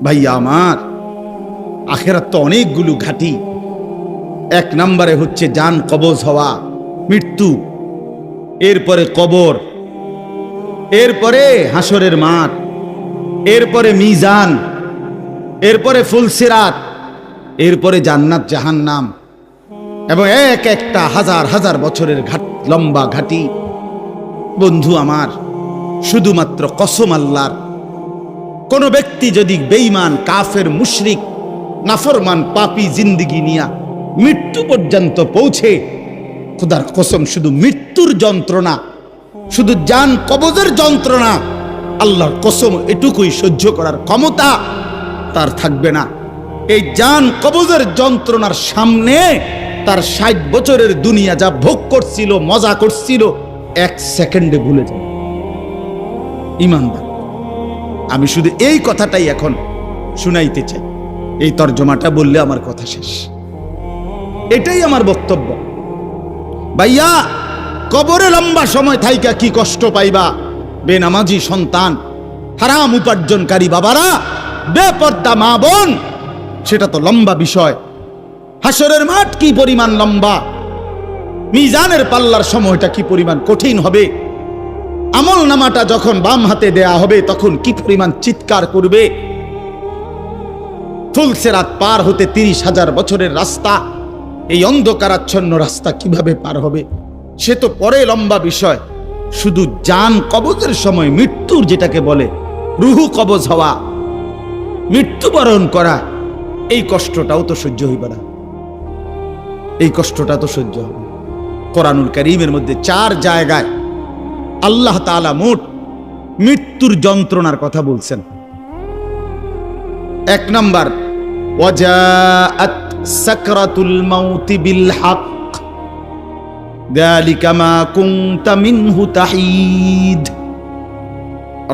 ভাইয়া আমার, আখেরাত তো অনেকগুলো ঘাটি। এক নম্বরে হচ্ছে জান কবজ হওয়া, মৃত্যু, এরপরে কবর, এরপরে হাসরের মাঠ, এরপরে মিজান, এরপরে ফুলসিরাত, এরপরে জান্নাত জাহান্নাম, এবং এক একটা হাজার হাজার বছরের লম্বা ঘাটি। বন্ধু আমার, শুধুমাত্র কসম আল্লাহর, কোন ব্যক্তি যদি বেঈমান, কাফের, মুশরিক, নাফরমান, পাপী জিন্দেগি নিয়া মৃত্যু পর্যন্ত পৌঁছে, খোদার কসম শুধু মৃত্যুর যন্ত্রণা, শুধু জান কবজের যন্ত্রণা, আল্লাহর কসম এটুকুই সহ্য করার ক্ষমতা তার থাকবে না। এই জান কবজের যন্ত্রণার সামনে তার 60 বছরের দুনিয়া যা ভোগ করছিল, মজা করছিল, এক সেকেন্ডে ভুলে যাবে। ঈমানদার, আমি শুধু এই কথাটাই এখন শুনাইতে চাই। এই তর্জমাটা বললে আমার কথা শেষ। এটাই আমার বক্তব্য। ভাইয়া, কবরে লম্বা সময় থাইকা কি কষ্ট পাইবা? বেনামাজি সন্তান, হারাম উপার্জনকারী বাবারা, বেপর্দা মা বোন, সেটা তো লম্বা বিষয়। হাসরের মাঠ কি পরিমাণ লম্বা, মিজানের পাল্লার সময়টা কি পরিমাণ কঠিন হবে, আমল নামাটা যখন বাম হাতে দেয়া হবে তখন কি পরিমাণ চিৎকার করবে। ফুলসিরাত পার হতে 30,000 বছরের রাস্তা, এই অন্ধকারাচ্ছন্ন রাস্তা কিভাবে পার হবে সে তো পরে লম্বা বিষয়। শুধু জান কবজের সময় মৃত্যুর, যেটাকে বলে রুহু কবজ হওয়া, মৃত্যুবরণ করা, এই কষ্টটাও তো সহ্য হইবে না। এই কষ্টটা তো সহ্য হবে। কোরআনুল কারীমের মধ্যে 4 জায়গায় আল্লাহ তাআলা মোট মৃত্যুর যন্ত্রণার কথা বলছেন। 1 নাম্বার, ওয়াজাআত সাকরাতুল মাউতি বিল হক যালিকা মা কুনতা মিনহু তাহিদ।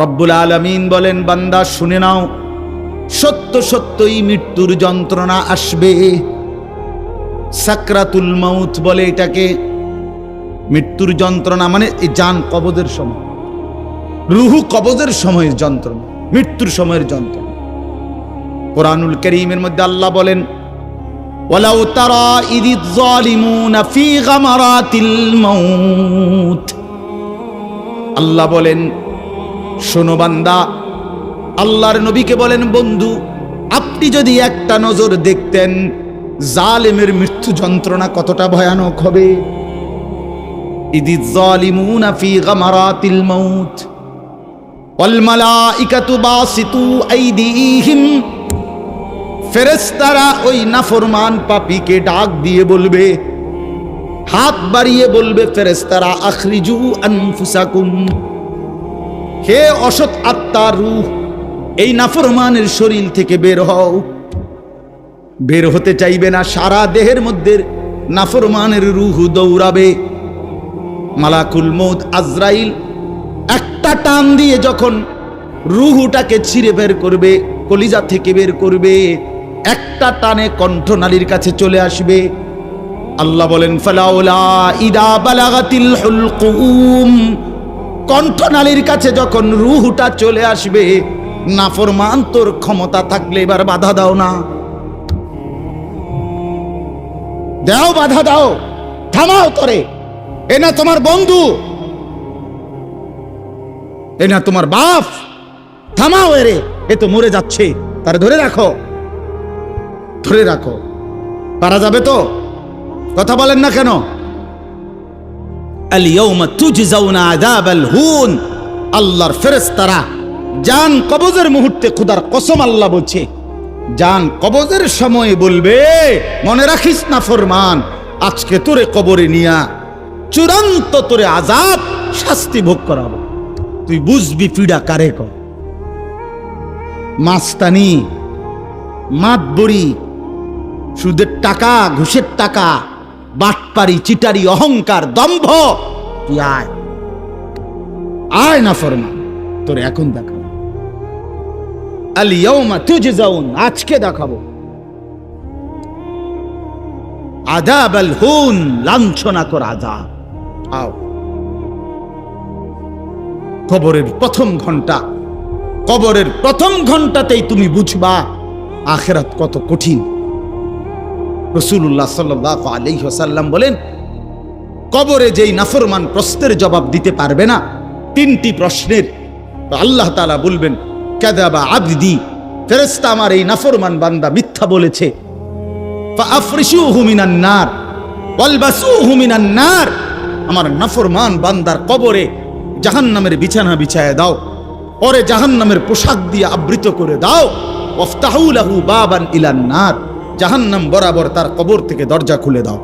রব্বুল আলামিন বলেন, বান্দা শুনে নাও, সত্য সত্যই মৃত্যুর যন্ত্রণা আসবে। সাকরাতুল মাউত বলে এটাকে। মৃত্যুর যন্ত্রণা মানে এই জান কবজের সময়, রুহু কবজের সময়ের যন্ত্রণা, মৃত্যুর সময়ের যন্ত্রণা। কোরআনুল কারীমের মধ্যে আল্লাহ বলেন, ওয়ালাউ তারা ইযিয যালিমুনা ফি গামারাতিল মাউত। আল্লাহ বলেন, শোনো বান্দা, আল্লাহর নবীকে বলেন, বন্ধু আপনি যদি একটা নজর দেখতেন জালেমের মৃত্যু যন্ত্রণা কতটা ভয়ানক হবে। ইযিয যালিমুনা ফি গামারাতিল মাউত ওয়াল মালাইকাতু বাসিতু আইদিহিম। ফেরেশতারা ওই নাফরমান পাপীকে ডাক দিয়ে বলবে, হাত বাড়িয়ে বলবে ফেরেশতারা, আখরিজু আনফুসাকুম, হে অসৎ আত্মার রূহ, এই নাফরমানের শরীর থেকে বের হও। বের হতে চাইবে না, সারা দেহের মধ্যে নাফরমানের রূহ দৌড়াবে। মালাকুল মউত আজরাইল একটা টান দিয়ে যখন রূহটাকে ছিঁড়ে বের করবে, কলিজা থেকে বের করবে, একটা টানে কণ্ঠনালীর কাছে চলে আসবে। আল্লাহ বলেন, ফালাউলা ইদা বালাগাতিল হুলকুম, কণ্ঠনালীর কাছে যখন রূহটা চলে আসবে, নাফরমান তোর ক্ষমতা থাকলে এবার বাধা দাও না, দাও, বাধা দাও, থামাও তোরে। এ না তোমার বন্ধু, এ না তোমার বাপ, থামাও এরে, এ তো মরে যাচ্ছে, তারে ধরে রাখো, ধরে রাখো। পারা যাবে তো? কথা বলেন না কেন? আল ইয়াউমা তুজজাউনা আযাবাল হুন। আল্লাহর ফেরেশতারা জান কবজের মুহূর্তে, খোদার কসম আল্লাহ বলছে, জান কবজের সময় বলবে, মনে রাখিস না ফরমান, আজকে তোরে কবরে নিয়া চূড়ান্ত তোরে আযাব, শাস্তি ভোগ করাবো। তুই বুঝবি পীড়া কারে কর। মাস্তানি, মাতবড়ি, সুদের টাকা, ঘুষের টাকা, বাটপারি, চিটারি, অহংকার, দম্ভ, তুই আয়, আয় না ফরমান, তোরে এখন দেখাবো। আল ইয়াউমা তুজজাউন, আজকে দেখাবো আযাবাল হুন, লাঞ্ছনা কর আযাব। আও, কবরের প্রথম ঘন্টা কবরের প্রথম ঘন্টাতেই তুমি বুঝবা আখিরাত কত কঠিন। রাসূলুল্লাহ সাল্লাল্লাহু আলাইহি ওয়াসাল্লাম বলেন, কবরে যেই নাফরমান প্রশ্নের জবাব দিতে পারবে না, 3টি প্রশ্নের, তো আল্লাহ তাআলা বলবেন কাযাবা আবদি, ফেরেশতা আমার এই নাফরমান বান্দা মিথ্যা বলেছে। ফাআফরিশুহু মিনান নার ওয়ালবাসুহু মিনান নার, আমার নাফরমান বান্দার কবরে জাহান্নামের বিছানা বিছায় দাও, ওরে জাহান্নামের পোশাক দিয়ে আবৃত করে দাও। ওয়াফতাহু লাহু বাবান ইলান নার, জাহান্নাম বরাবর তার কবর থেকে দরজা খুলে দাও,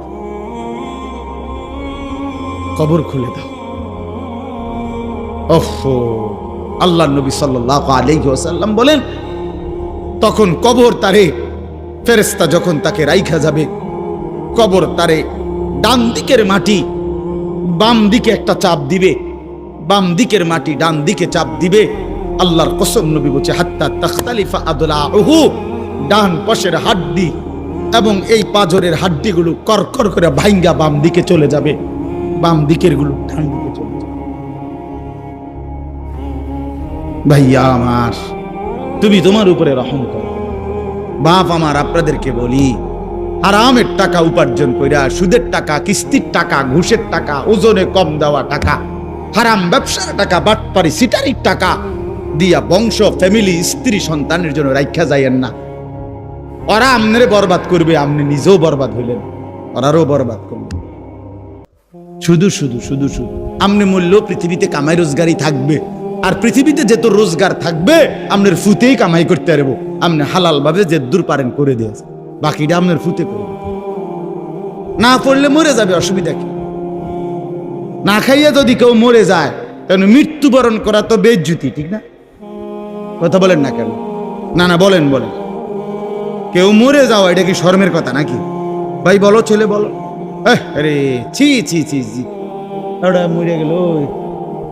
কবর খুলে দাও। ওহো, আল্লাহ নবী সাল্লাল্লাহু আলাইহি ওয়াসাল্লাম বলেন, তখন কবর তারে, ফেরেশতা যখন তাকে রাইখা যাবে, কবর তারে ডান দিকের মাটি বাম দিকে একটা চাপ দিবে, বাম দিকের মাটি ডান দিকে চাপ দিবে। আল্লাহর কসম, নবী বলছে হাত্তা তাখতালিফা আদলাউহু, ডান পাশের হাড্ডি এবং এই পাজরের হাড্ডিগুলো করকর করে ভাঙ্গা বাম দিকে চলে যাবে, বাম দিকের গুলো ডান দিকে চলে যাবে। ভাইয়া আমার, তুমি তোমার উপরে রহম করো। বাপ আমার, আপনাদেরকে বলি, হারামের টাকা উপার্জন কইরা, সুদের টাকা, কিস্তির টাকা, ঘুষের টাকা, ওজনে কম দেওয়া টাকা, হারাম ব্যবসার টাকা, বাটপারি সিটারির টাকা দিয়া বংশ, ফ্যামিলি, স্ত্রী, সন্তানের জন্য রাইখা যাইয়েন না। ওরা আমনে বরবাদ করবে, আপনি নিজেও বরবাদ হইলেন, ওরারও বরবাদ করবেন। শুধু শুধু শুধু শুধু আমনে মূল্য পৃথিবীতে কামাই রোজগারই থাকবে, আর পৃথিবীতে যেত রোজগার থাকবে আপনার ফুতেই কামাই করতে পারবো। আপনি হালাল ভাবে যে দূর পারেন করে দিয়েছে, বাকিটা আপনার ফুতে করে না পড়লে মরে যাবে, অসুবিধা কি? না খাইয়া যদি কেউ মরে যায়, তাহলে মৃত্যুবরণ করা তো বেজ্জুতি, ঠিক না? কথা বলেন না কেন? না না, বলেন বলেন। কেউ মরে যাওয়া এটা কি শরমের কথা নাকি? ভাই বলো, ছেলে বলো। আরে ছি ছি ছি ছি, ওটা মরে গেল,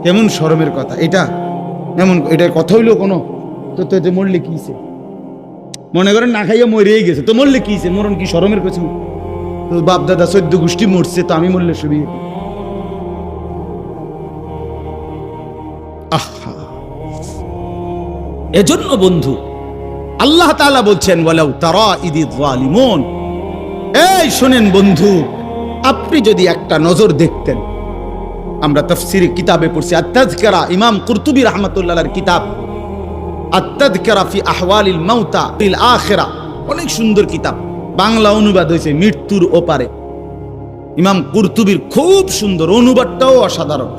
কেমন শরমের কথা এটা? এমন এটা কথা হইলো কোনো? তো মরলে কিছে? মনে করেন না খাইয়া মরেই গেছে, তো মরলে কিছে? মরণ কি শরমের কিছু? তো বাপ দাদা 14 গোষ্ঠী মরছে, তো আমি মরলে শুবি? আহা, এজন্য বন্ধু আল্লাহ তাআলা বলছেন, ওয়ালাউ তারা ইদিয যালিমুন, এই শুনেন বন্ধু, আপনি যদি একটা নজর দেখতেন, আমরা তাফসীরে কিতাবে পড়ছি, আত-তাযকিরা, ইমাম কুরতুবী রাহমাতুল্লাহর কিতাব আত-তাযকিরা ফি আহওয়ালিল মাউতা ফিল আখিরা, অনেক সুন্দর কিতাব, বাংলা অনুবাদ হয়েছে মৃত্যুর ওপারে। ইমাম কুরতুবীর খুব সুন্দর, অনুবাদটাও অসাধারণ।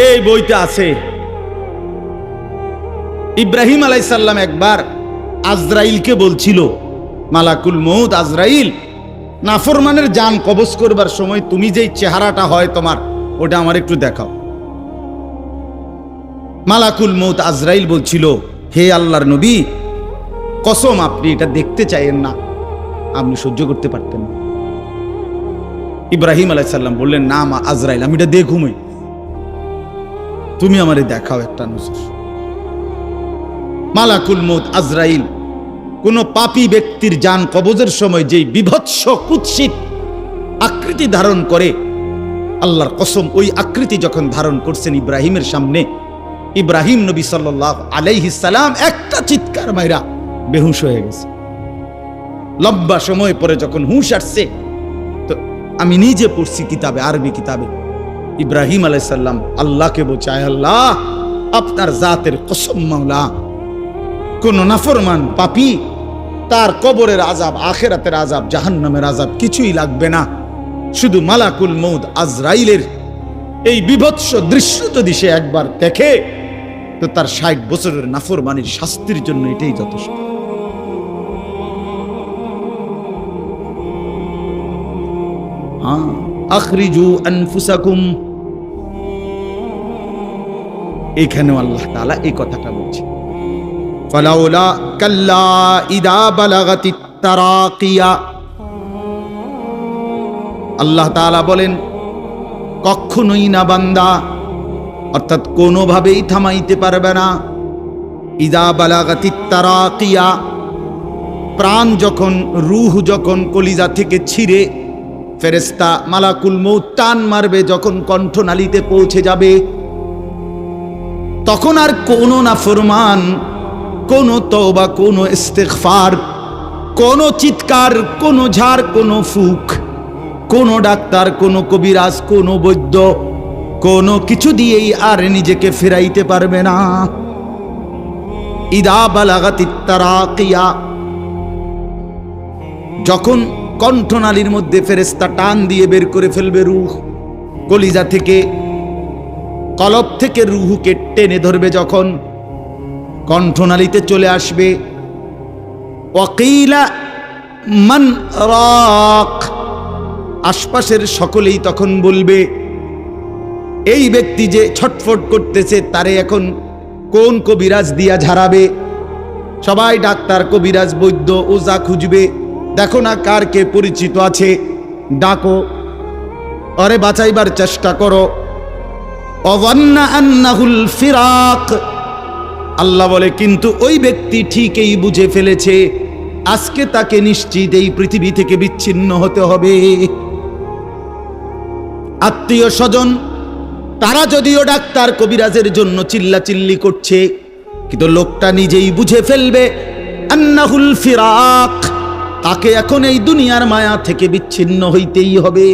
এই বইতে আছে, ইব্রাহিম আলাইহিস সালাম একবার আজরাইলকে বলছিল, মালাকুল মউত আজরাইল, নাফরমানের জান কবজ করবার সময় তুমি যেই চেহারাটা হয় তোমার, ওটা আমার একটু দেখাও। মালাকুল মউত আজরাইল বলছিল, হে আল্লাহর নবী, কসম আপনি এটা দেখতে চাইেন না, আপনি সহ্য করতে পারতেন না। ইব্রাহিম আলাইহিস সালাম বললেন, না মা আজরাইল, আমি এটা দেখুমই, তুমি আমারে দেখাও একটা নজর। মালাকুল মউত আজরাইল কোন পাপী ব্যক্তির জান কবজের সময় যেই বিভৎস কুৎসিত আকৃতি ধারণ করে, আল্লাহর কসম ওই আকৃতি যখন ধারণ করছেন ইব্রাহিমের সামনে, ইব্রাহিম নবী সাল্লাল্লাহু আলাইহিস সালাম একটা চিৎকার মাইরা বেহুশ হয়ে গেছে। লম্বা সময় পরে যখন হুঁশ আসছে, তো আমি নিজে পড়ছি কিতাবে, আরবি কিতাবে, ইব্রাহিম আলাইহিস সালাম আল্লাহকে বলছে, আয় আল্লাহ, আপনার জাতের কসম মাওলা, কোন নাফরমান পাপী তার কবরের আযাব, আখিরাতের আযাব, জাহান্নামের আযাব কিছুই লাগবে না, শুধু মালাকুল মউত আজরাইলের এই বিভৎস দৃশ্য যদি সে একবার দেখে, তো তার 60 বছরের নাফরমানির শাস্তির জন্য এটাই যথেষ্ট। আখরিজু আনফুসাকুম, এখানেও আল্লাহ তাআলা এই কথাটা বলছে, ফালাউলা কাল্লা ইদা বালাগাতিত তারাকিয়া। আল্লাহ তাআলা বলেন, কখনোই না বান্দা, অর্থাৎ কোনোভাবেই থামাইতে পারবে না, ইদা বালাগাতিত তারাকিয়া, প্রাণ যখন, রূহ যখন কলিজা থেকে ছিঁড়ে ফেরেশতা মালাকুল মউত টান মারবে, যখন কণ্ঠনালীতে পৌঁছে যাবে, তখন আর কোনো নাফরমান, কোনো তওবা, কোনো ইস্তিগফার, কোনো চিৎকার, কোনো ঝাড়, কোনো ফুক, কোনো ডাক্তার, কোনো কবিরাজ, কোনো বৈদ্য, কোনো কিছু দিয়েই আর নিজেকে ফেরাইতে পারবে না। ইদা বালাগাতিত তারাকিয়া, যখন কণ্ঠনালীর মধ্যে ফেরেশতা টান দিয়ে বের করে ফেলবে রূহ, কলিজা থেকে, কলব থেকে রূহকে টেনে ধরবে, যখন কণ্ঠনালীতে চলে আসবে, ওয়াকিলা মান রাক, আশপাশের সকলেই তখন বলবে এই ব্যক্তি যে ছটফট করতেছে তারে এখন কোন কবিরাজ দিয়া ঝাড়াবে। সবাই ডাক্তার, কবিরাজ, বৈদ্য, ওজা খুঁজবে, দেখো না কার কে পরিচিত আছে, ডাকো, আরে বাঁচাইবার চেষ্টা করো। অযান্না আন্নাহুল ফিরাক, আল্লাহ বলে কিন্তু ওই ব্যক্তি ঠিকই বুঝে ফেলেছে আজকে তাকে নিশ্চিত এই পৃথিবী থেকে বিচ্ছিন্ন হতে হবে। আত্মীয় স্বজন তারা যদিও ডাক্তার কবিরাজের জন্য চিল্লাচিল্লি করছে, কিন্তু লোকটা নিজেই বুঝে ফেলবে আন্নাহুল ফিরাক, তাকে এখন এই দুনিয়ার মায়া থেকে বিচ্ছিন্ন হইতেই হবে।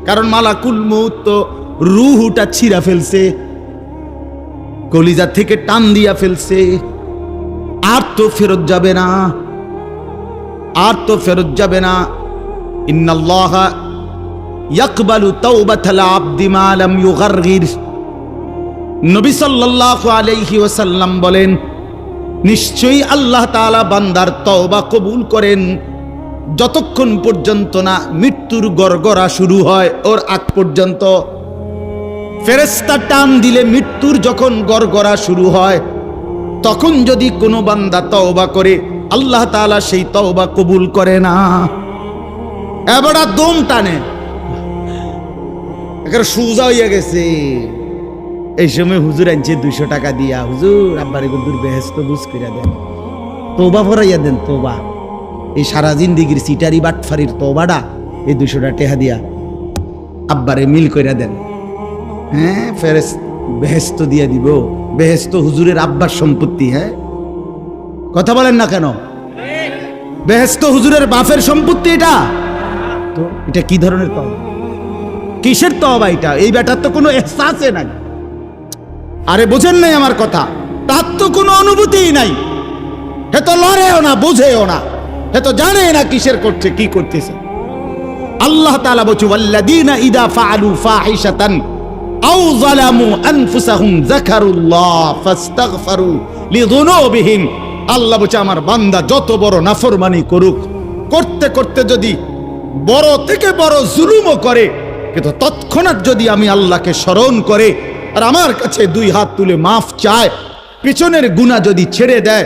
কারণ মালাকুল মউত তো রূহটা ছিঁড়া ফেলছে, কলিজা থেকে টান দিয়া ফেলছে, আর তো ফেরত যাবে না, আর তো ফেরত যাবে না। ইন্নাল্লাহা ইয়াকবালু তাওবাতাল আবদি মা লাম ইউগারগির, নবী সাল্লাল্লাহু আলাইহি ওয়াসাল্লাম বলেন নিশ্চয়ই আল্লাহ তাআলা বান্দার তওবা কবুল করেন যতক্ষণ পর্যন্ত না মৃত্যুর গড়গড়া শুরু হয়, ওর আগ পর্যন্ত। ফেরেশতা টান দিলে মৃত্যুর যখন গড়গড়া শুরু হয় তখন যদি কোনো বান্দা তওবা করে আল্লাহ তাআলা সেই তওবা কবুল করে না। এবারে দম টানে, একেবারে সোজা হইয়া গেছে। এই সময় হুজুর আনছে 200 টাকা দিয়া, হুজুর আব্বারে গুদুর বেহেশত বুঝ কইরা দেন, তওবা ফরাইয়া দেন, তওবা। এই সারা জিন্দেগির সিটারি বাটফারির তওবাটা এই 200 টাকা দিয়া আব্বারে মিল কইরা দেন। হ্যাঁ, ফেরেশতা বেহেশত দিয়া দিব। বেহেশত হুজুরের আব্বার সম্পত্তি। হ্যাঁ, কথা বলেন না কেন? বেহেশত হুজুরের বাপের সম্পত্তি। এটা তো এটা কি ধরনের তওবা, কিসের তওবা এটা? এই বেটার তো কোনো এহসাসে নাই। আরে বোঝেন নাই আমার কথা? তার তো কোনো অনুভূতিই নাই, হে তো লড়েও না, বুঝেও না, হে তো জানে না কিসের করছে, কি করতেছে। আল্লাহ তাআলা বলছে ওয়াল্লাযীনা ইযা ফাআলু ফাহিশাতান আও যালামু আনফুসাহুম যাকারুল্লাহ ফাস্তাগফারু লিযুনুবিহিম। আল্লাহ বলছে আমার বান্দা যত বড় নাফরমানি করুক, করতে করতে যদি বড় থেকে বড় জুলুমও করে, কিন্তু তৎক্ষণাৎ যদি আমি আল্লাহকে স্মরণ করে আর আমার কাছে 2 হাত তুলে মাফ চায়, পিছনের গুনাহ যদি ছেড়ে দেয়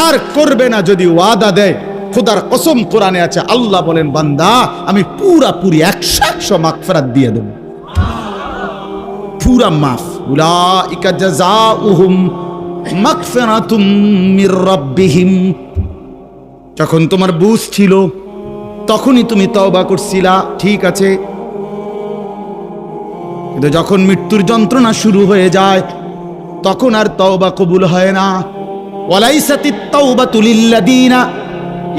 আর করবে না যদি ওয়াদা দেয়, খোদার কসম কোরআনে আছে, আল্লাহ বলেন বান্দা আমি পুরাপুরি 100% মাগফিরাত দিয়ে দেব, পুরা মাফ। উলাইকা জাযাউহুম মাগফিরাতুম মির রাব্বিহিম। যখন তোমার বুঝ ছিল তখনই তুমি তওবা করছিলা, ঠিক আছে, কিন্তু যখন মৃত্যুর যন্ত্রণা শুরু হয়ে যায় তখন আর তওবা কবুল হয় না। ওয়ালাইসাতিত তাওবাতু লিল্লাযীনা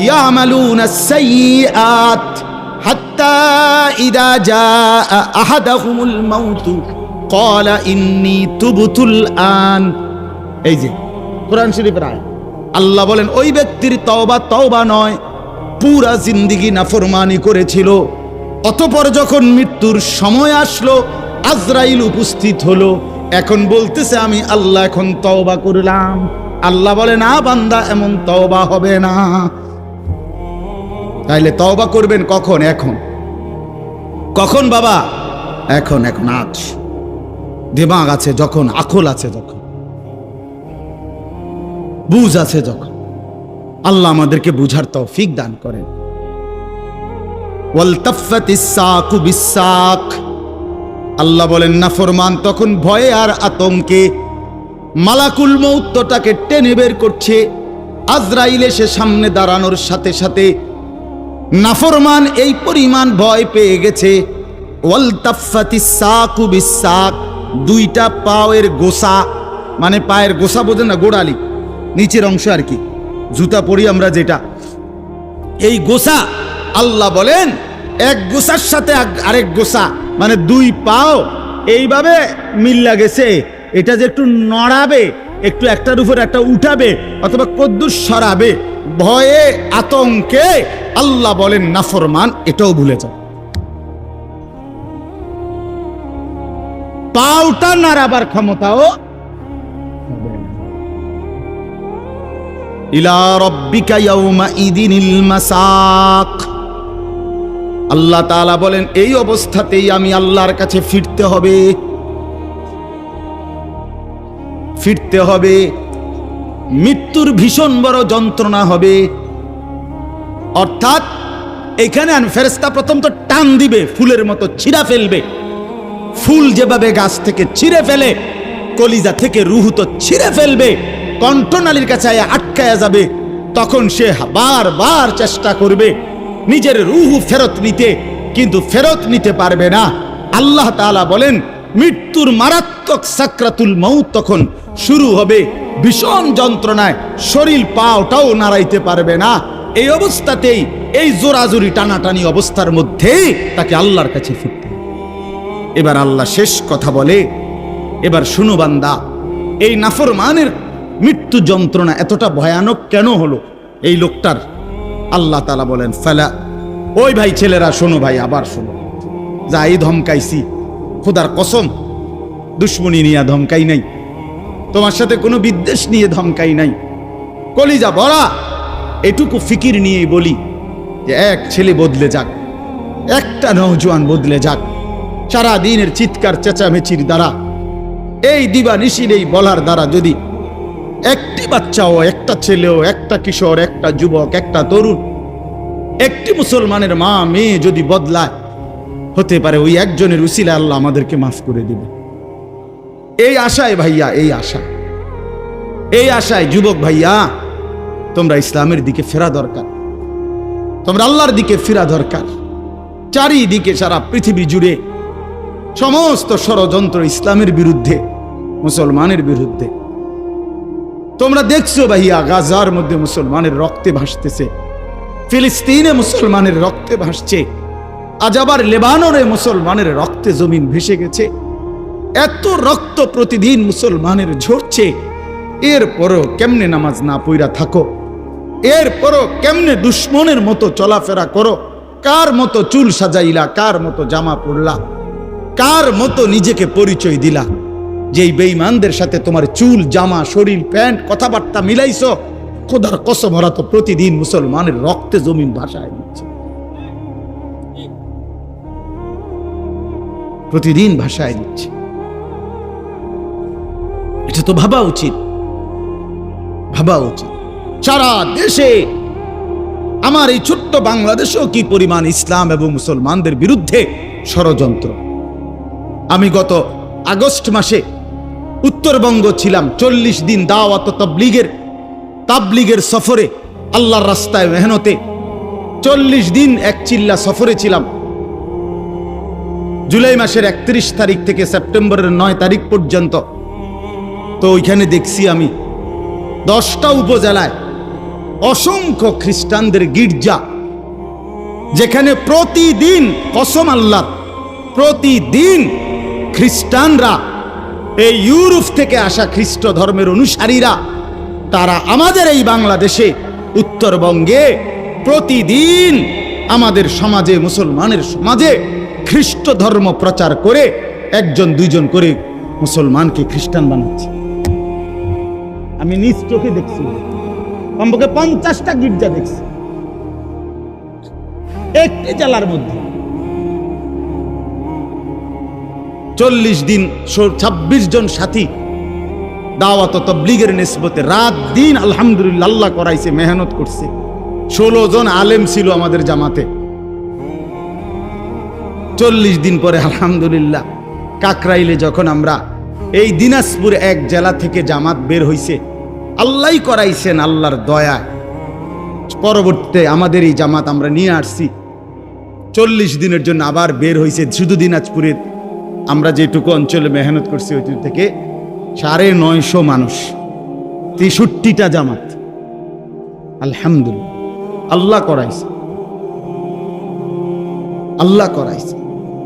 ইয়ামালুনাস সাইয়্যাত হাত্তা ইযা জাআ আহাদাহুমুল মাউত ক্বালা ইন্নী তুবতুল আন। এই যে কোরআন শরীফের আয়াত, আল্লাহ বলেন ওই ব্যক্তির তওবা তওবা নয়, পুরা জিন্দেগি নাফরমানি করেছিল, অতঃপর যখন মৃত্যুর সময় আসলো আজরাইল উপস্থিত হলো, এখন বলতেছে আমি আল্লাহ এখন তওবা করলাম। আল্লাহ বলে না বান্দা, এমন তওবা হবে না। তাইলে তওবা করবেন কখন? এখন। কখন বাবা? এখন। এখন আজ দিমাগ আছে যখন, আকল আছে যখন, বুঝ আছে যখন। আল্লাহ আমাদেরকে বুঝার তৌফিক দান করেন। ওয়ালতাফাতিস সাকু বিসাক, আল্লাহ বলেন নাফরমান তখন ভয়ে আর আতঙ্কে মালাকুল মউতটাকে টেনে বের করছে। আজরাইল এসে সামনে দাঁড়ানোর সাথে সাথে নাফরমান এই পরিমাণ ভয় পেয়ে গেছে। ওয়ালতাফাতিস সাকু বিসাক, 2টা পায়ের গোসা মানে পায়ের গোসা বোঝেন না, গোড়ালি নিচের অংশ আর কি, জুতা পরি আমরা যেটা, এই গোসা আল্লাহ বলেন এক গোসার সাথে আরেক গোসা মানে দুই পাও এইভাবে মিল্লা গেছে, এটা যে একটু নড়াবে, একটু একটার উপর একটা উঠাবে অথবা কদ্দুর সরাবে, ভয়ে আতঙ্কে আল্লাহ বলেন নাফরমান এটাও ভুলে যায়। পাওটা নাড়াবার ক্ষমতাও ইলা রাব্বিকা ইয়াউমা ইদিনিল মাসাক। আল্লাহ তাআলা বলেন এই অবস্থাতেই আমি আল্লাহর কাছে ফিরতে হবে, ফিরতে হবে। মৃত্যুর ভীষণ বড় যন্ত্রণা হবে। অর্থাৎ এখানে ফেরেশতা প্রথম তো টান দিবে, ফুলের মতো ছিঁড়া ফেলবে। ফুল যেভাবে গাছ থেকে ছিঁড়ে ফেলে, কলিজা থেকে রুহ তো ছিঁড়ে ফেলবে, কণ্ঠনালীর কাছে আটকায়া যাবে। তখন সে বারবার চেষ্টা করবে নিজের রুহ ফেরত নিতে, কিন্তু ফেরত নিতে পারবে না। আল্লাহ তাআলা বলেন মৃত্যুর মারাত্মক সাকরাতুল মউত তখন শুরু হবে, ভীষণ যন্ত্রণায় শরীর পাওটাও নাড়াইতে পারবে না। এই অবস্থাতেই, এই জোরাজুরি টানাটানি অবস্থার মধ্যেই তাকে আল্লাহর কাছে ফিরতে হবে। এবার আল্লাহ শেষ কথা বলে, এবার শুনো বান্দা, এই নাফরমানের মৃত্যু যন্ত্রণা এতটা ভয়ানক কেন হলো এই লোকটার? আল্লাহ তাআলা বলেন ফালা, ওই ভাই ছেলেরা শোনো ভাই, আবার শোনো, যাই ধমকাইছি খোদার কসম দুশ্মনী নিয়ে ধমকাই নাই, তোমার সাথে কোনো বিদ্বেষ নিয়ে ধমকাই নাই, কলিজা বড়া এটুকু ফিকির নিয়েই বলি যে এক ছেলে বদলে যাক, একটা নওজোয়ান বদলে যাক, সারা দিনের চিৎকার চেঁচামেচির দ্বারা, এই দিবানিশির এই বলার দ্বারা যদি একটি বাচ্চাও, একটা ছেলেও, একটা কিশোর, একটা যুবক, একটা তরুণ, একটি মুসলমানের মা মেয়ে যদি বদলায়, হতে পারে ওই একজনের উসিলা আল্লাহ আমাদেরকে মাফ করে দিবে। এই আশায় ভাইয়া, এই আশায় যুবক ভাইয়া, তোমরা ইসলামের দিকে ফেরা দরকার, তোমরা আল্লাহর দিকে ফেরা দরকার। চারিদিকে সারা পৃথিবী জুড়ে সমস্ত ষড়যন্ত্র ইসলামের বিরুদ্ধে, মুসলমানের বিরুদ্ধে। তোমরা দেখছো ভাইয়া, গাজার মধ্যে মুসলমানের রক্তে ভাসতেছে, ফিলিস্তিনে মুসলমানের রক্তে ভাসছে, আজ আবার লেবাননে মুসলমানের রক্তে জমিন ভেসে গেছে। এত রক্ত প্রতিদিন মুসলমানের ঝরছে, এরপরও কেমনে নামাজ না পইরা থাকো, এরপরও কেমনে দুশ্মনের মতো চলাফেরা করো, কার মতো চুল সাজাইলা, কার মতো জামা পরলা, কার মতো নিজেকে পরিচয় দিলা, যেই বেঈমানদের সাথে তোমার চুল, জামা, শরীর, প্যান্ট, কথাবার্তা মিলাইছো, খোদার কসম ওরা তো প্রতিদিন মুসলমানের রক্তে জমিন ভাসায় দিচ্ছে, প্রতিদিন ভাসায় দিচ্ছে। এটা তো ভাবা উচিত, ভাবা উচিত। সারা দেশে, আমার এই ছোট্ট বাংলাদেশেও কি পরিমাণ ইসলাম এবং মুসলমানদের বিরুদ্ধে ষড়যন্ত্র। আমি গত আগস্ট মাসে উত্তরবঙ্গ ছিলাম, 40 দিন দাওয়াত তাবলীগের সফরে, আল্লাহর রাস্তায় মেহনতে 40 দিন এক চিল্লা সফরে ছিলাম। জুলাই মাসের 31 তারিখ থেকে সেপ্টেম্বরের 9 তারিখ পর্যন্ত। তো ওইখানে দেখছি আমি 10টা উপজেলায় অসংখ্য খ্রিস্টানদের গির্জা, যেখানে প্রতিদিন, কসম আল্লাহ, প্রতিদিন খ্রিস্টানরা, এই ইউরোপ থেকে আসা খ্রিস্ট ধর্মের অনুসারীরা, তারা আমাদের এই বাংলাদেশে উত্তরবঙ্গে প্রতিদিন আমাদের সমাজে, মুসলমানের সমাজে খ্রিস্ট ধর্ম প্রচার করে 1জন 2জন করে মুসলমানকে খ্রিস্টান বানাচ্ছে। আমি নিজ চোখে দেখছি, কমপক্ষে 50টা গির্জা দেখছি একটি জেলার মধ্যে। 40 দিন 26 জন সাথী দাওয়াত তাবলীগের নিসবতে রাত দিন আলহামদুলিল্লাহ আল্লাহ করাইছে, মেহনত করছে। 16 জন আলেম ছিল আমাদের জামাতে। 40 দিন পরে আলহামদুলিল্লাহ কাকরাইলে যখন আমরা, এই দিনাজপুর এক জেলা থেকে জামাত বের হইছে, আল্লাহই করাইছেন আল্লাহর দয়ায়। পরবর্তীতে আমাদের এই জামাত আমরা নিয়ে আসছি। 40 দিনের জন্য আবার বের হইছে শুধু দিনাজপুরের, আমরা যেটুকু অঞ্চলে মেহনত করছি ওইটুকু থেকে 950 মানুষ, 63টা জামাত। আলহামদুলিল্লাহ, আল্লাহ করাইছে, আল্লাহ করাইছে।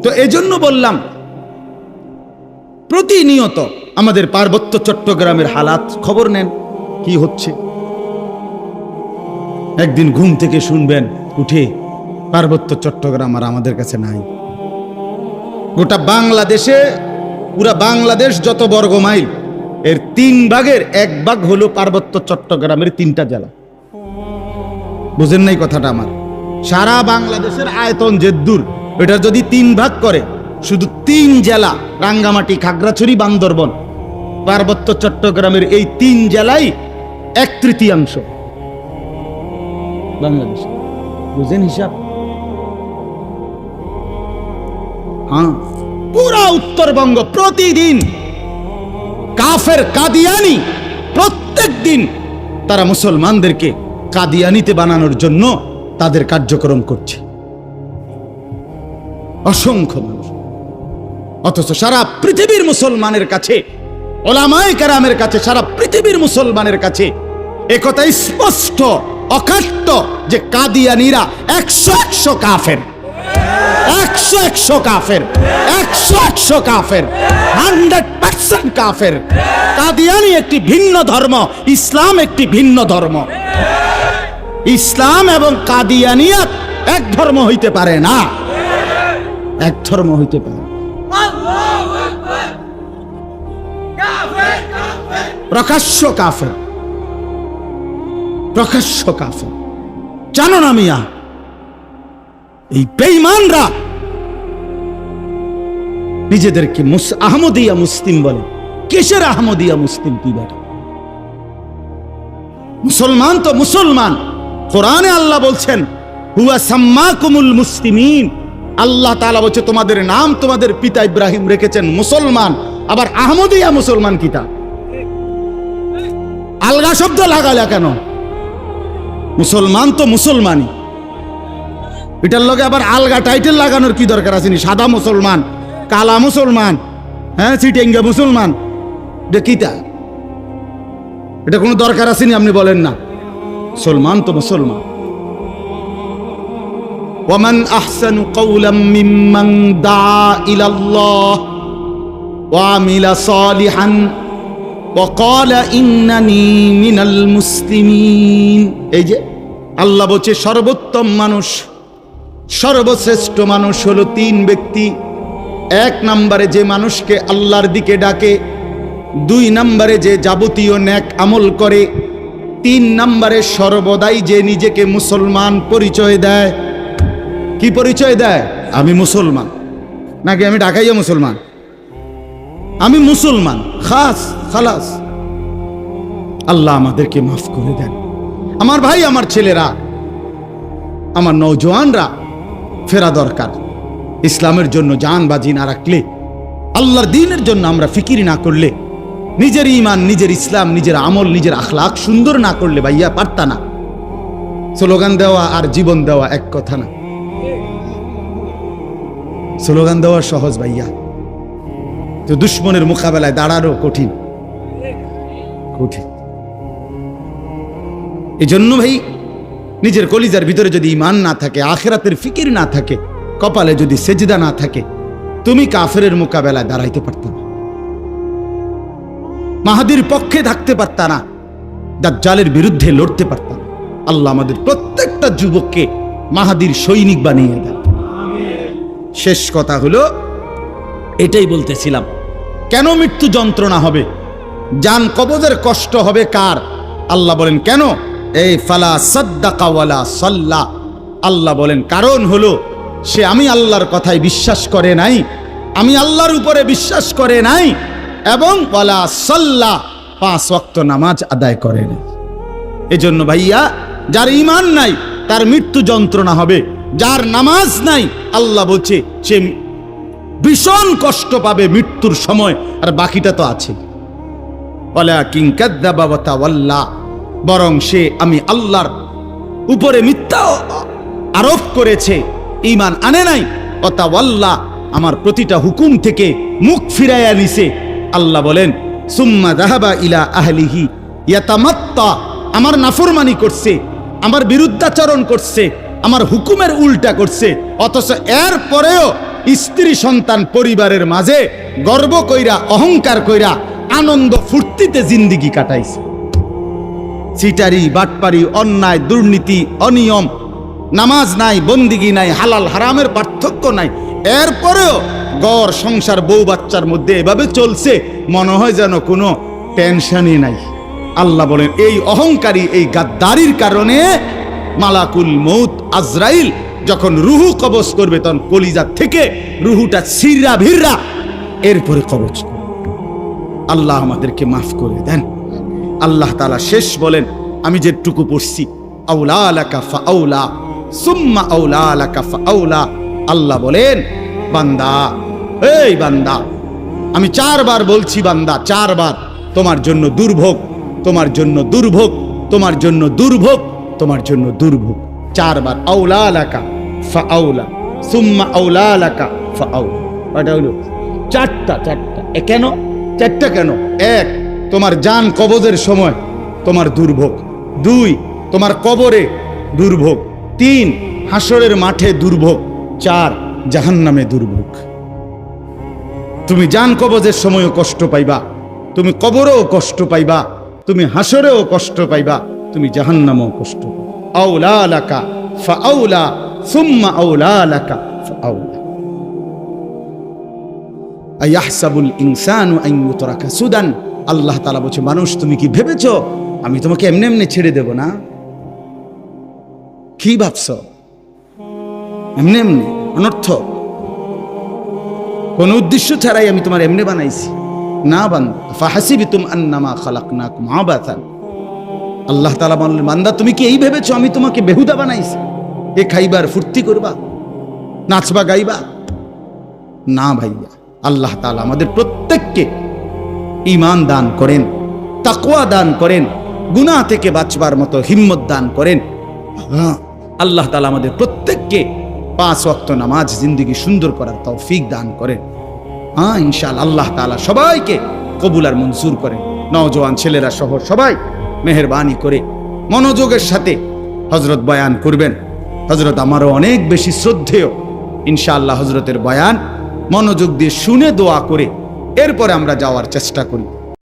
তো এজন্য বললাম, প্রতিনিয়ত আমাদের পার্বত্য চট্টগ্রামের হালাত খবর নেন, কি হচ্ছে। একদিন ঘুম থেকে শুনবেন উঠে পার্বত্য চট্টগ্রাম আর আমাদের কাছে নাই। গোটা বাংলাদেশে, পুরা বাংলাদেশ যত বর্গ মাইল, এর 3 ভাগের 1 ভাগ হলো পার্বত্য চট্টগ্রামের 3টা জেলা। বুঝেন নাই কথাটা আমার? সারা বাংলাদেশের আয়তন যে দূর, এটা যদি 3 ভাগ করে, শুধু 3 জেলা, রাঙ্গামাটি, খাগড়াছড়ি, বান্দরবন, পার্বত্য চট্টগ্রামের এই 3 জেলাই 1/3 বাংলাদেশ। বুঝেন হিসাব? হ্যাঁ, পুরা উত্তরবঙ্গ প্রতিদিন কাফের কাদিয়ানি, প্রত্যেক দিন তারা মুসলমানদেরকে কাদিয়ানিতে বানানোর জন্য তাদের কার্যক্রম করছে, অসংখ্য মানুষ। অথচ সারা পৃথিবীর মুসলমানের কাছে, ওলামায়ে কেরামের কাছে, সারা পৃথিবীর মুসলমানের কাছে একথা স্পষ্ট, অকাট্য যে কাদিয়ানিরা 100 কাফের, 100 কাফের, 100 কাফের, 100% কাফের। কাদিয়ানি একটি ভিন্ন ধর্ম, ইসলাম একটি ভিন্ন ধর্ম। ইসলাম এবং কাদিয়ানিয়াত এক ধর্ম হইতে পারে না, এক ধর্ম হইতে পারে। প্রকাশ্য কাফের, প্রকাশ্য কাফের। জানো না মিয়া, এই বেঈমানরা নিজেদেরকে আহমদিয়া মুসলিম বলে। কিসের আহমদিয়া মুসলিম? কি বেটা, মুসলমান তো মুসলমান। কোরআনে আল্লাহ বলছেন, হুয়া সাম্মাকুমুল মুসলিমিন। আল্লাহ তাআলা বলছে, তোমাদের নাম তোমাদের পিতা ইব্রাহিম রেখেছেন মুসলমান। আবার আহমদিয়া মুসলমান কিতা? আলগা শব্দ লাগালে কেন? মুসলমান তো মুসলমানই, এটার লগে আবার আলগা টাইটেল লাগানোর কি দরকার আছে? সাদা মুসলমান, কালা মুসলমান, হ্যাঁ, চিটেঙ্গা মুসলমান, এটা কিতা? এটা কোনো দরকার আছে নি? আপনি বলেন না, মুসলমান তো মুসলমান। ওয়ামান আহসানু কাওলাম মিম্মান দা ইলাল্লাহ ওয়া আমিলা সালিহান ওয়া ক্বালা ইন্নানি মিনাল মুসলিমিন। এই যে আল্লাহ বলছে, সর্বোত্তম মানুষ, সর্বশ্রেষ্ঠ মানুষ হলো 3 ব্যক্তি। 1 নম্বরে যে মানুষকে আল্লাহর দিকে ডাকে, 2 নম্বরে যে যাবতীয় নেক আমল করে, 3 নম্বরে সর্বদাই যে নিজেকে মুসলমান পরিচয় দেয়। কি পরিচয় দেয়? আমি মুসলমান, নাকি আমি ঢাকাইয়া মুসলমান, আমি মুসলমান, খাস খালাস। আল্লাহ আমাদেরকে মাফ করে দেন। আমার ভাই, আমার ছেলেরা, আমার নওজোয়ানরা ফেরা দরকার। ইসলামের জন্য জান বাজি না রাখলে, আল্লাহর দ্বীনের জন্য আমরা ফিকির না করলে, নিজের ঈমান, নিজের ইসলাম, নিজের আমল, নিজের আখলাক সুন্দর না করলে ভাইয়া পারতা না। স্লোগান দেওয়া আর জীবন দেওয়া এক কথা না। স্লোগান দেওয়া সহজ ভাইয়া, তো দুশ্মনের মোকাবেলায় দাঁড়ানো কঠিন, কঠিন। এই জন্য ভাই, নিজের কলিজার ভিতরে যদি ঈমান না থাকে, আখিরাতের ফিকির না থাকে, কপালে যদি সেজদা না থাকে, তুমি কাফেরের মোকাবেলায় দাঁড়াইতে পারতা না, মাহাদির পক্ষে থাকতে পারতা না, দাজ্জালের বিরুদ্ধে লড়তে পারতা না। আল্লাহ আমাদের প্রত্যেকটা যুবককে মাহাদির সৈনিক বানিয়ে দেন। শেষ কথা হলো, এটাই বলতেছিলাম, কেন মৃত্যু যন্ত্রণা হবে, জান কবজের কষ্ট হবে কার? আল্লাহ বলেন কেন? এই ফালা সাদ্দাকা ওয়ালা সাল্লা। আল্লাহ বলেন কারণ হলো, সে আমি আল্লাহর কথায় বিশ্বাস করে নাই, আমি আল্লাহর উপরে বিশ্বাস করে নাই, এবং ওয়ালা সাল্লা, 5 ওয়াক্ত নামাজ আদায় করে নাই। এজন্য ভাইয়া, যার ঈমান নাই তার মৃত্যু যন্ত্রণা হবে, যার নামাজ নাই আল্লাহ বলছে সে ভীষণ কষ্ট পাবে মৃত্যুর সময়। আর বাকিটা তো আছে, ওয়ালাকিন কাযযাবা ওয়া তাওয়াল্লা, বরং সে আমি আল্লাহর উপরে মিথ্যা আরোপ করেছে, ঈমান আনে নাই। ওয়া তাওয়াল্লা, আমার প্রতিটা হুকুম থেকে মুখ ফিরাইয়া নিছে। আল্লাহ বলেন সুম্মা যাহাবা ইলা আহলিহি ইয়াতামাত্তা, আমার নাফরমানি করছে, আমার বিরুদ্ধাচরণ করছে, আমার হুকুমের উল্টা করছে, অথচ এর পরেও স্ত্রী সন্তান পরিবারের মাঝে গর্ব কইরা অহংকার কইরা আনন্দ ফুর্তিতে জিন্দিগি কাটাইছে। সিটারি, বাটপারি, অন্যায়, দুর্নীতি, অনিয়ম, নামাজ নাই, বন্দিগি নাই, হালাল হারামের পার্থক্য নাই, এরপরেও গড় সংসার বউ বাচ্চার মধ্যে এভাবে চলছে, মনে হয় যেন কোনো টেনশনই নাই। আল্লাহ বলেন এই অহংকারী, এই গাদ্দারির কারণে মালাকুল মউত আজরাইল যখন রুহু কবজ করবে তখন কলিজা থেকে রুহুটা ছিঁড়া ভিড়া এরপরে কবজ করবে। আল্লাহ আমাদেরকে মাফ করে দেন। আল্লাহ তাআলা শেষ বলেন, আমি যেটুকু পড়ছি, আউলা লাকা ফাআউলা সুম্মা আউলা লাকা ফাআউলা। আল্লাহ বলেন, বান্দা, এই বান্দা, আমি 4 বার বলছি বান্দা, 4 বার, তোমার জন্য দুর্ভোগ, তোমার জন্য দুর্ভোগ, তোমার জন্য দুর্ভোগ, তোমার জন্য দুর্ভোগ। 4 বার আউলা লাকা ফাআউলা সুম্মা আউলা লাকা ফাআউলা। এটা হলো 4টা। কেন 4টা কেন? 1, তোমার জান কবজের সময় তোমার দুর্ভোগ। 2, তোমার কবরে দুর্ভোগ। 3, হাসরের মাঠে দুর্ভোগ। 4, জাহান্নামে দুর্ভোগ। তুমি জান কবজের সময়ও কষ্ট পাইবা, তুমি কবরেও কষ্ট পাইবা, তুমি হাসরেও কষ্ট পাইবা, তুমি জাহান্নামেও কষ্ট পাইবা। আউলা লাকা ফাআউলা সুম্মা আউলা লাকা ফাআউলা। আয়াহসাবুল ইনসানু আন ইউতরাকা সুদান। আল্লাহ তাআলা বলছে, মানুষ তুমি কি ভেবেছো আমি তোমাকে এমনি এমনি ছেড়ে দেব না? কি ভাবছো? এমনি এমনি অনর্থক কোন উদ্দেশ্য ছাড়াই আমি তোমার এমনি বানাইছি না বান্দা। ফাহাসিবতুম আন্নামা খালাকনাকুম আবাসান। আল্লাহ তাআলা বললেন, বান্দা তুমি কি এই ভেবেছো আমি তোমাকে বেহুদা বানাইছি? এ খাইবার ফুর্তি করবা, নাচবা গাইবা? না ভাইয়া, আল্লাহ তাআলা আমাদের প্রত্যেককে ঈমান দান করেন, তাকওয়া দান করেন, গুনাহ থেকে বাঁচবার মতো হিম্মত দান করেন। আল্লাহ তাআলা আমাদের প্রত্যেককে 5 ওয়াক্ত নামাজ জিন্দেগি সুন্দর করার তৌফিক দান করেন। ইনশাআল্লাহ আল্লাহ তাআলা সবাইকে কবুল আর মঞ্জুর করেন। নওজোয়ান ছেলেরা সহ সবাই মেহেরবানি করে মনোযোগের সাথে হযরত বয়ান করবেন। হযরত আমারও অনেক বেশি শ্রদ্ধেয়। ইনশাআল্লাহ হযরতের বয়ান মনোযোগ দিয়ে শুনে দোয়া করে এরপরে আমরা যাওয়ার চেষ্টা করি।